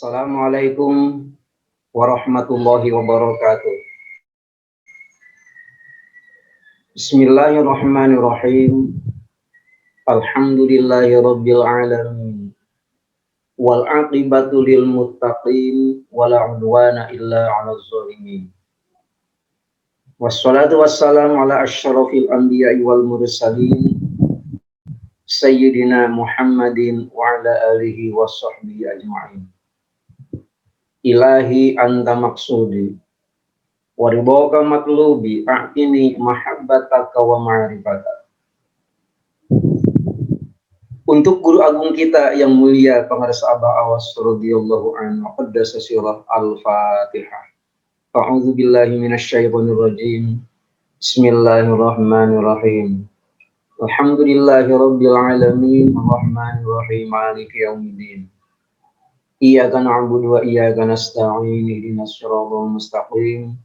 Assalamualaikum warahmatullahi wabarakatuh. Bismillahirrahmanirrahim. Alhamdulillahi rabbil alamin. Wal aqibatu lil muttaqin wala udwana illa 'alal zalimin. Wassalatu wassalamu ala asyrafil anbiya'i wal mursalin Sayyidina Muhammadin wa ala alihi wa sahbihi ajma'in. Ilahi anta maksudi waridhoka matlubi a'tini mahabbataka wa ma'rifataka. Untuk guru agung kita yang mulia Pengarsa Abah Awas radhiyallahu anhu, qaddasa sirah al-Fatihah. A'udzu billahi minasyaitonir rajim. Bismillahirrahmanirrahim. Alhamdulillahi rabbil alamin, arrahmanir rahim, maliki yaumiddin. Iyyaka na'budu wa iyyaka nasta'in, ihdinas siratal mustaqim.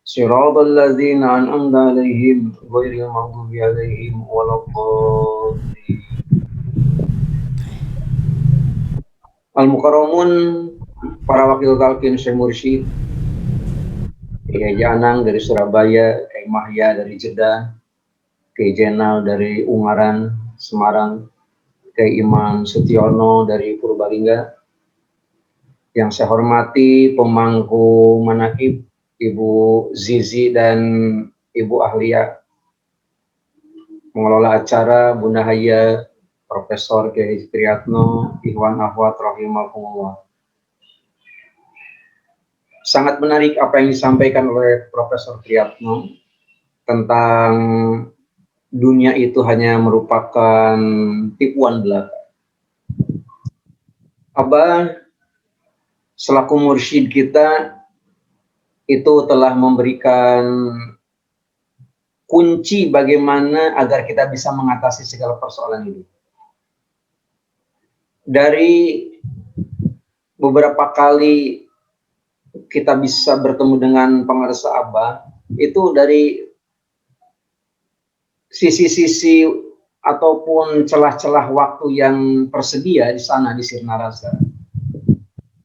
Siratal ladzina an'amta 'alaihim ghairil maghdubi 'alaihim waladdallin. Al-Mukarramun, para wakil talqin Syekh Mursyid, Kiai Anang dari Surabaya, Kiai Mahya dari Jeddah, Kiai Jenal dari Ungaran, Semarang, Kiai Imam Sutiono dari Purbalingga. Yang saya hormati pemangku manaqib Ibu Zizi dan Ibu Ahlia, pengelola acara Bunda Haya, Profesor Kiai Triyatno, Ikhwan Akhwat rahimakumullah. Sangat menarik apa yang disampaikan oleh Profesor Triyatno tentang dunia itu hanya merupakan tipuan belaka. Abah selaku mursyid kita itu telah memberikan kunci bagaimana agar kita bisa mengatasi segala persoalan hidup. Dari beberapa kali kita bisa bertemu dengan pengarsa Abah, itu dari sisi-sisi ataupun celah-celah waktu yang tersedia di sana di Sirna Rasa.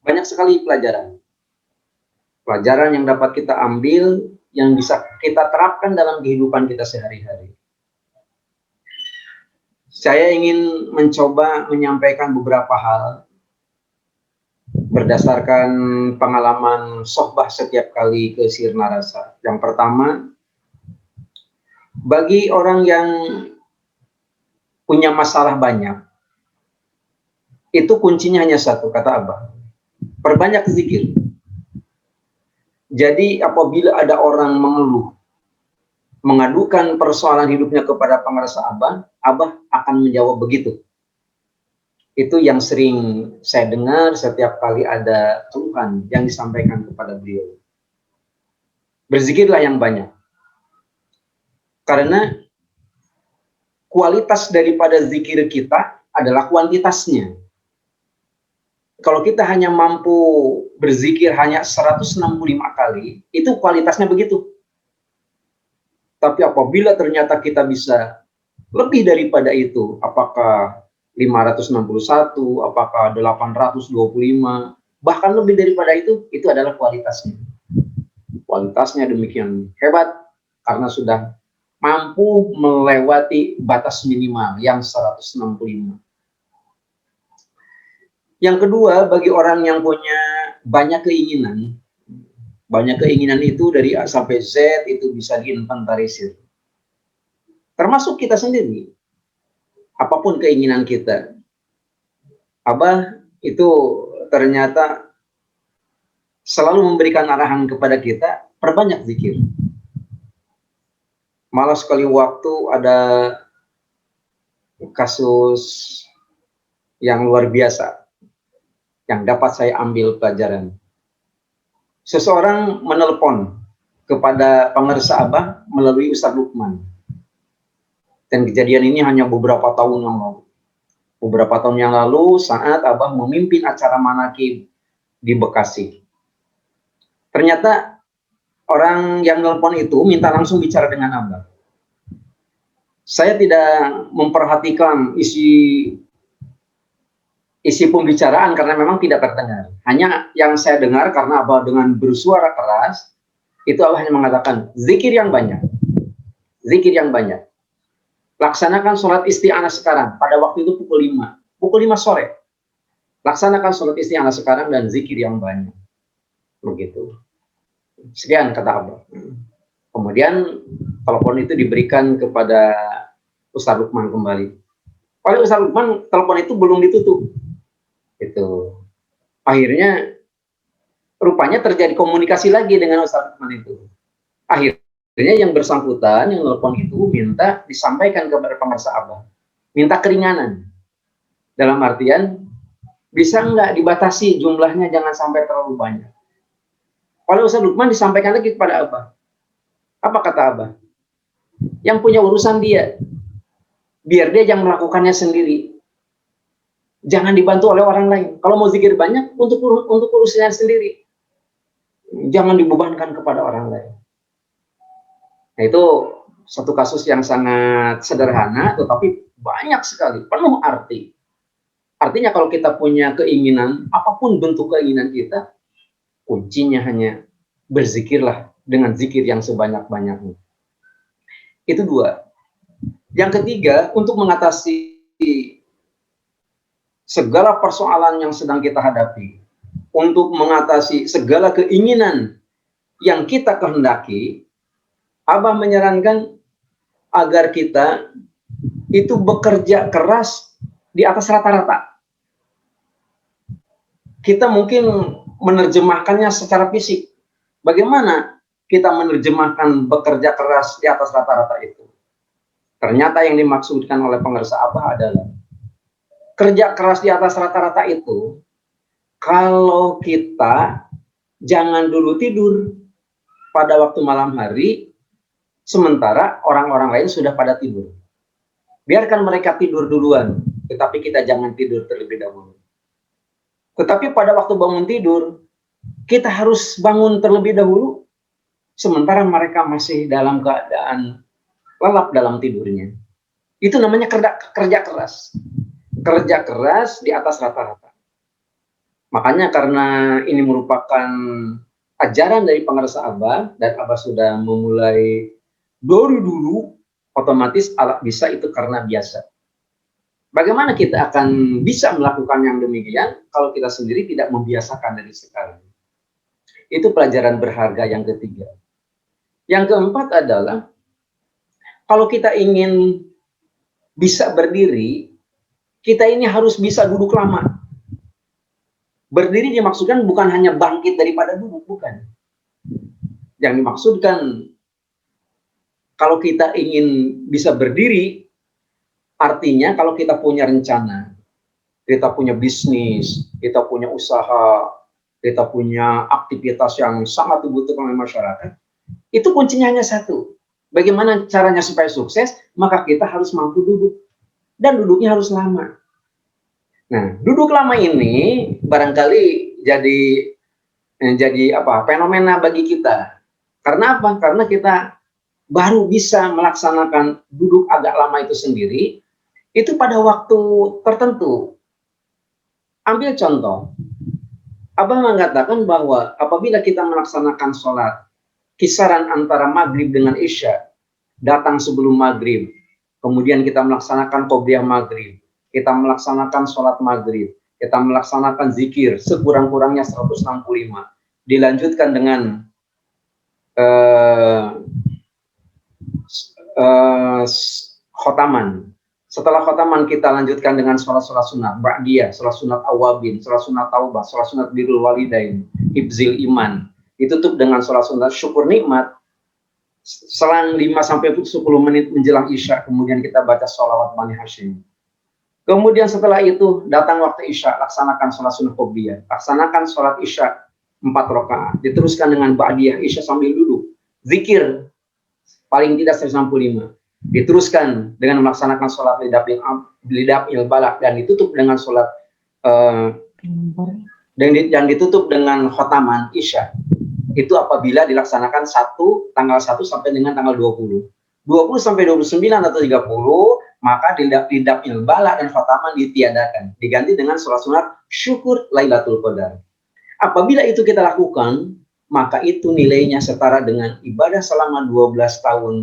Banyak sekali pelajaran yang dapat kita ambil, yang bisa kita terapkan dalam kehidupan kita sehari-hari. Saya ingin mencoba menyampaikan beberapa hal berdasarkan pengalaman sohbah setiap kali ke Sirna Rasa. Yang pertama, bagi orang yang punya masalah banyak, itu kuncinya hanya satu, kata Abah: perbanyak zikir. Jadi apabila ada orang mengeluh, mengadukan persoalan hidupnya kepada pengarsa Abah, Abah akan menjawab begitu. Itu yang sering saya dengar setiap kali ada keluhan yang disampaikan kepada beliau. Berzikirlah yang banyak. Karena kualitas daripada zikir kita adalah kuantitasnya. Kalau kita hanya mampu berzikir hanya 165 kali, itu kualitasnya begitu. Tapi apabila ternyata kita bisa lebih daripada itu, apakah 561, apakah 825, bahkan lebih daripada itu adalah kualitasnya. Kualitasnya demikian hebat karena sudah mampu melewati batas minimal yang 165. Yang kedua, bagi orang yang punya banyak keinginan itu dari A sampai Z itu bisa diinventarisir. Termasuk kita sendiri. Apapun keinginan kita. Abah itu ternyata selalu memberikan arahan kepada kita, perbanyak zikir. Malah sekali waktu ada kasus yang luar biasa yang dapat saya ambil pelajaran. Seseorang menelpon kepada pengarsa Abah melalui Ustadz Lukman. Dan kejadian ini hanya beberapa tahun yang lalu. Beberapa tahun yang lalu saat Abah memimpin acara manaqib di Bekasi. Ternyata orang yang nelpon itu minta langsung bicara dengan Abah. Saya tidak memperhatikan isi isi pembicaraan karena memang tidak terdengar. Hanya yang saya dengar karena Abah dengan bersuara keras, itu Abah hanya mengatakan, zikir yang banyak. Zikir yang banyak. Laksanakan sholat isti'anah sekarang. Pada waktu itu pukul 5. Pukul 5 sore. Laksanakan sholat isti'anah sekarang dan zikir yang banyak. Begitu. Sekian kata Abah. Kemudian telepon itu diberikan kepada Ustaz Lukman kembali. Oleh Ustaz Lukman, telepon itu belum ditutup. Itu. Akhirnya rupanya terjadi komunikasi lagi dengan Ustaz Lukman itu. Akhirnya yang bersangkutan, yang telepon itu minta disampaikan kepada pemirsa Abah. Minta keringanan. Dalam artian, bisa nggak dibatasi jumlahnya, jangan sampai terlalu banyak. Oleh Ustaz Lukman disampaikan lagi kepada Abah. Apa kata Abah? Yang punya urusan dia. Biar dia yang melakukannya sendiri. Jangan dibantu oleh orang lain. Kalau mau zikir banyak, untuk urusannya sendiri. Jangan dibebankan kepada orang lain. Nah, itu satu kasus yang sangat sederhana, tetapi banyak sekali, penuh arti. Artinya kalau kita punya keinginan, apapun bentuk keinginan kita, kuncinya hanya berzikirlah dengan zikir yang sebanyak-banyaknya. Itu dua. Yang ketiga, untuk mengatasi segala persoalan yang sedang kita hadapi, untuk mengatasi segala keinginan yang kita kehendaki, Abah menyarankan agar kita itu bekerja keras di atas rata-rata. Kita mungkin menerjemahkannya secara fisik. Bagaimana kita menerjemahkan bekerja keras di atas rata-rata itu? Ternyata yang dimaksudkan oleh pengersa Abah adalah kerja keras di atas rata-rata itu, kalau kita jangan dulu tidur pada waktu malam hari, sementara orang-orang lain sudah pada tidur. Biarkan mereka tidur duluan, tetapi kita jangan tidur terlebih dahulu. Tetapi pada waktu bangun tidur, kita harus bangun terlebih dahulu, sementara mereka masih dalam keadaan lelap dalam tidurnya. Itu namanya kerja keras. Kerja keras di atas rata-rata. Makanya karena ini merupakan ajaran dari pengersa Abah, dan Abah sudah memulai dari dulu, otomatis bisa itu karena biasa. Bagaimana kita akan bisa melakukan yang demikian kalau kita sendiri tidak membiasakan dari sekarang? Itu pelajaran berharga yang ketiga. Yang keempat adalah, kalau kita ingin bisa berdiri, kita ini harus bisa duduk lama. Berdiri dimaksudkan bukan hanya bangkit daripada duduk, bukan. Yang dimaksudkan, kalau kita ingin bisa berdiri, artinya kalau kita punya rencana, kita punya bisnis, kita punya usaha, kita punya aktivitas yang sangat dibutuhkan oleh masyarakat, itu kuncinya hanya satu. Bagaimana caranya supaya sukses? Maka kita harus mampu duduk. Dan duduknya harus lama. Nah, duduk lama ini barangkali jadi fenomena bagi kita. Karena apa? Karena kita baru bisa melaksanakan duduk agak lama itu sendiri, itu pada waktu tertentu. Ambil contoh. Abah mengatakan bahwa apabila kita melaksanakan sholat, kisaran antara maghrib dengan isya, datang sebelum maghrib, kemudian kita melaksanakan qobliyah maghrib, kita melaksanakan sholat maghrib, kita melaksanakan zikir sekurang-kurangnya 165, dilanjutkan dengan khotaman. Setelah khotaman kita lanjutkan dengan sholat-sholat sunat, ba'diyah, sholat sunat awabin, sholat sunat taubah, sholat sunat birrul walidain, hibzil iman, ditutup dengan sholat sunat syukur nikmat. Selang 5-10 menit menjelang isya, kemudian kita baca sholawat Bani Hashim. Kemudian setelah itu datang waktu isya, laksanakan sholat sunnah qobliyah, laksanakan sholat isya 4 rakaat, diteruskan dengan ba'diyah isya sambil duduk, zikir paling tidak 165, diteruskan dengan melaksanakan sholat lidapil balak, dan ditutup dengan sholat dan ditutup dengan khotaman isya. Itu apabila dilaksanakan tanggal 1 sampai dengan tanggal 20. 20 sampai 29 atau 30, maka tidak ilbala dan khataman ditiadakan, diganti dengan sholat sunat syukur Lailatul Qadar. Apabila itu kita lakukan, maka itu nilainya setara dengan ibadah selama 12 tahun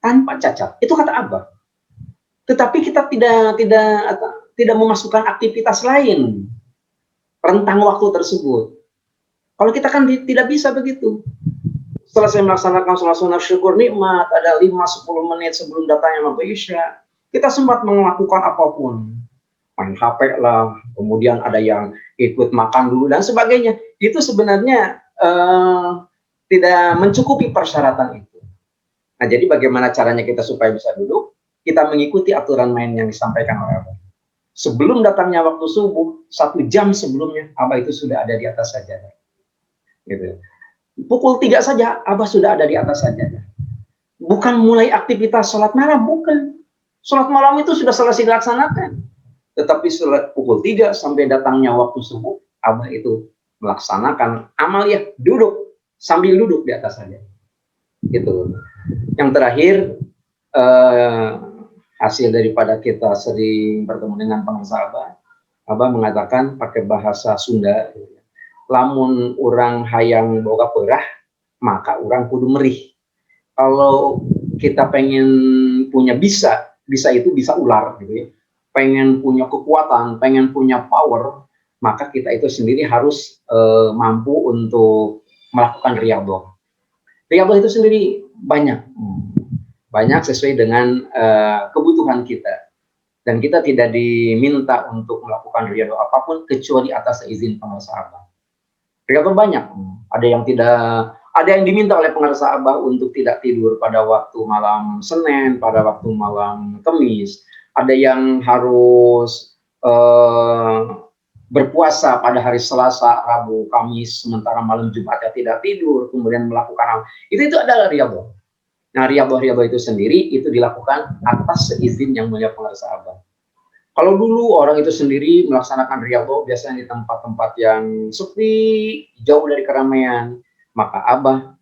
tanpa cacat. Itu kata Abah. Tetapi kita tidak memasukkan aktivitas lain rentang waktu tersebut. Kalau kita kan tidak bisa begitu. Setelah saya melaksanakan sholat sunat syukur nikmat, ada 5-10 menit sebelum datangnya waktu Isya, kita sempat melakukan apapun. Main HP lah, kemudian ada yang ikut makan dulu dan sebagainya. Itu sebenarnya tidak mencukupi persyaratan itu. Nah, jadi bagaimana caranya kita supaya bisa duduk? Kita mengikuti aturan main yang disampaikan oleh Abah. Sebelum datangnya waktu subuh, 1 jam sebelumnya, Abah itu sudah ada di atas sajadah. Gitu. Pukul 3 saja, Abah sudah ada di atas sajadah. Bukan mulai aktivitas sholat malam, bukan. Sholat malam itu sudah selesai dilaksanakan. Tetapi pukul 3 sampai datangnya waktu subuh, Abah itu melaksanakan amaliyah duduk, sambil duduk di atas sajadah. Gitu. Yang terakhir, hasil daripada kita sering bertemu dengan pengusaha Abah mengatakan pakai bahasa Sunda, lamun orang hayang boga perah, maka orang kudu merih. Kalau kita pengen punya bisa itu bisa ular gitu ya. Pengen punya kekuatan, pengen punya power, maka kita itu sendiri harus mampu untuk melakukan riyadhah. Riyadhah itu sendiri banyak sesuai dengan kebutuhan kita. Dan kita tidak diminta untuk melakukan riyadhah apapun kecuali atas izin pengusaha Abah. Riyadhah banyak. Ada yang diminta oleh pengusaha Abah untuk tidak tidur pada waktu malam Senin, pada waktu malam Kamis. Ada yang harus berpuasa pada hari Selasa, Rabu, Kamis, sementara malam Jumatnya tidak tidur, kemudian melakukan itu adalah riyadhah. Nah, riyadhah itu sendiri itu dilakukan atas seizin yang mulia pengusaha Abah. Kalau dulu orang itu sendiri melaksanakan riyadhah biasanya di tempat-tempat yang sepi, jauh dari keramaian, maka Abah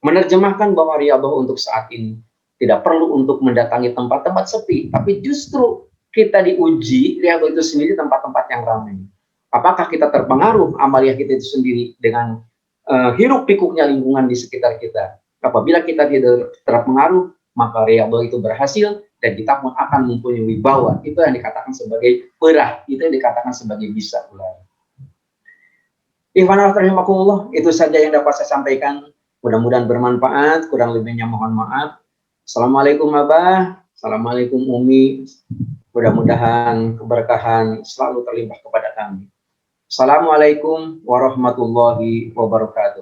menerjemahkan bahwa riyadhah untuk saat ini tidak perlu untuk mendatangi tempat-tempat sepi, tapi justru kita diuji riyadhah itu sendiri tempat-tempat yang ramai. Apakah kita terpengaruh amaliyah kita itu sendiri dengan hiruk pikuknya lingkungan di sekitar kita? Apabila kita tidak terpengaruh, maka riyadhah itu berhasil dan kita pun akan mempunyai wibawa. Itu yang dikatakan sebagai perah, itu yang dikatakan sebagai bisa ular. Ikhwan rahimakumullah, itu saja yang dapat saya sampaikan. Mudah-mudahan bermanfaat, kurang lebihnya mohon maaf. Assalamualaikum Abah, Assalamualaikum Umi. Mudah-mudahan keberkahan selalu terlimpah kepada kami. Assalamualaikum warahmatullahi wabarakatuh.